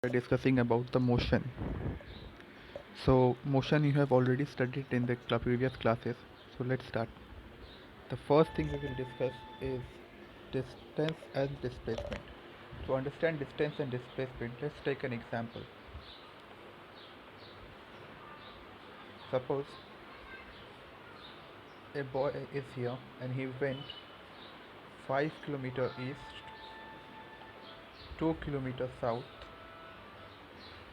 We're discussing about the motion. So motion you have already studied in the previous classes. So let's start. The first thing we will discuss is distance and displacement. To understand distance and displacement, let's take an example. Suppose a boy is here and he went 5 kilometer east, 2 kilometer south,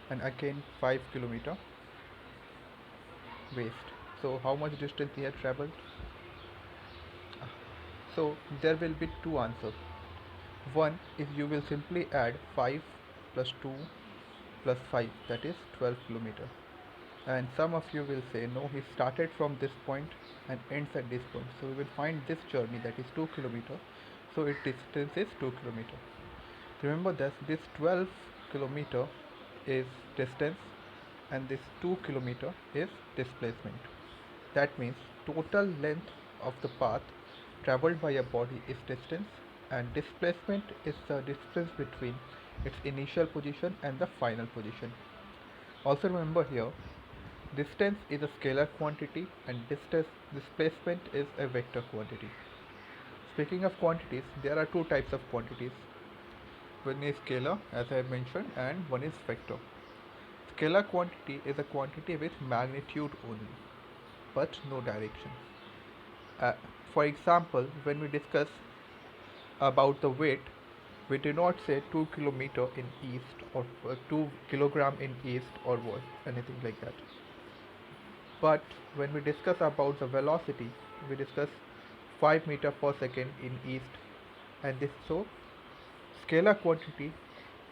and again 5 kilometer west. So how much distance he had traveled? So there will be two answers. One is you will simply add 5 plus 2 plus 5, that is 12 kilometer. And some of you will say no, he started from this point and ends at this point. So we will find this journey, that is 2 kilometer. So its distance is 2 kilometer. Remember that this 12 kilometer is distance and this 2 kilometer is displacement. That means total length of the path traveled by a body is distance, and displacement is the distance between its initial position and the final position. Also remember here, distance is a scalar quantity and distance displacement is a vector quantity. Speaking of quantities, there are two types of quantities. One is scalar, as I mentioned, and one is vector. Scalar quantity is a quantity with magnitude only, but no direction. Uh, for example, when we discuss about the weight, we do not say 2 kilometer in east or 2 kilogram in east or what, anything like that. But when we discuss about the velocity, we discuss 5 meter per second in east, and this so scalar quantity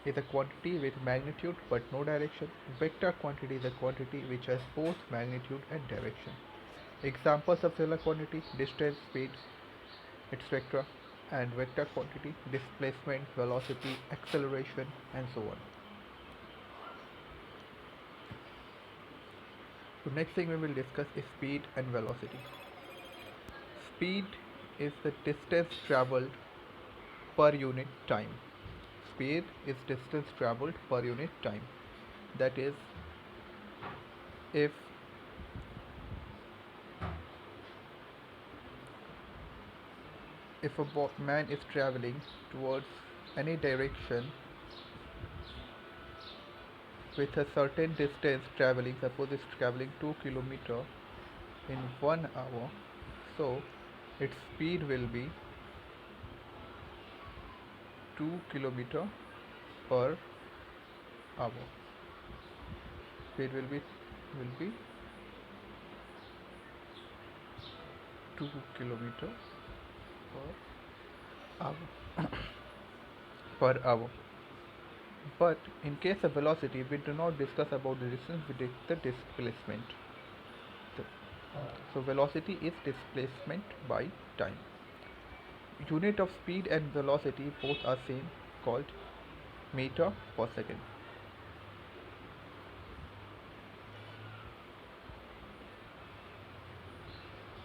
is a quantity with magnitude but no direction. Vector quantity is a quantity which has both magnitude and direction. Examples of scalar quantity: distance, speed, etc., and vector quantity: displacement, velocity, acceleration, and so on. So next thing we will discuss is speed and velocity. Speed is the distance traveled per unit time. Speed is distance traveled per unit time. That is, if a man is traveling towards any direction with a certain distance traveling, suppose it's traveling 2 kilometer in 1 hour, so its speed will be 2 kilometer per hour. Speed will be 2 kilometer per hour per hour. But in case of velocity, we do not discuss about the distance, we discuss the displacement. So, so velocity is displacement by time. Unit of speed and velocity both are same, called meter per second.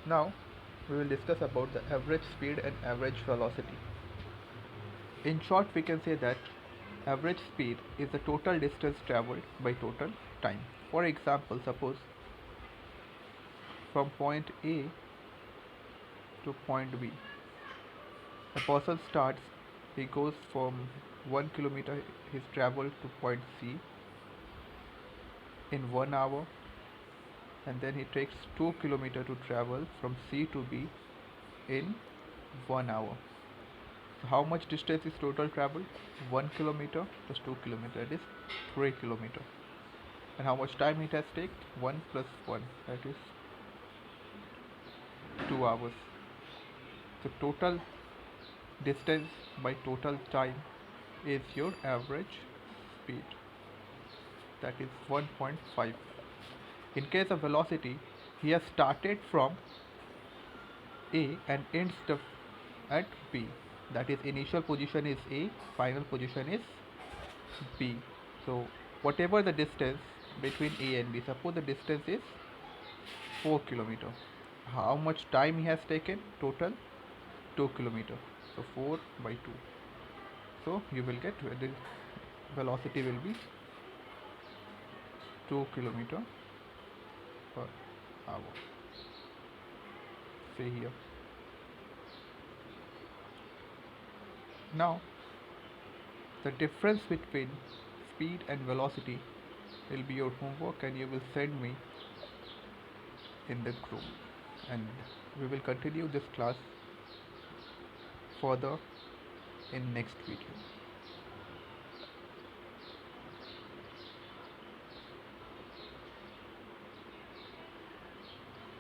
Now we will discuss about the average speed and average velocity. In short, we can say that average speed is the total distance traveled by total time. For example, suppose from point A to point B, a person starts, he goes from 1 kilometer, he's traveled to point C in 1 hour, and then he takes 2 kilometer to travel from C to B in 1 hour. So how much distance is total travel? 1 kilometer plus 2 kilometer, that is 3 kilometer. And how much time it has taken? 1 plus 1, that is 2 hours. So total distance by total time is your average speed, that is 1.5. In case of velocity, he has started from A and ends at B. That is, initial position is A, final position is B. So whatever the distance between A and B, suppose the distance is 4 kilometer. How much time he has taken? Total 2 kilometer. So 4 by 2. So you will get the velocity will be 2 km per hour. See here. Now the difference between speed and velocity will be your homework, and you will send me in the group, and we will continue this class further in next video.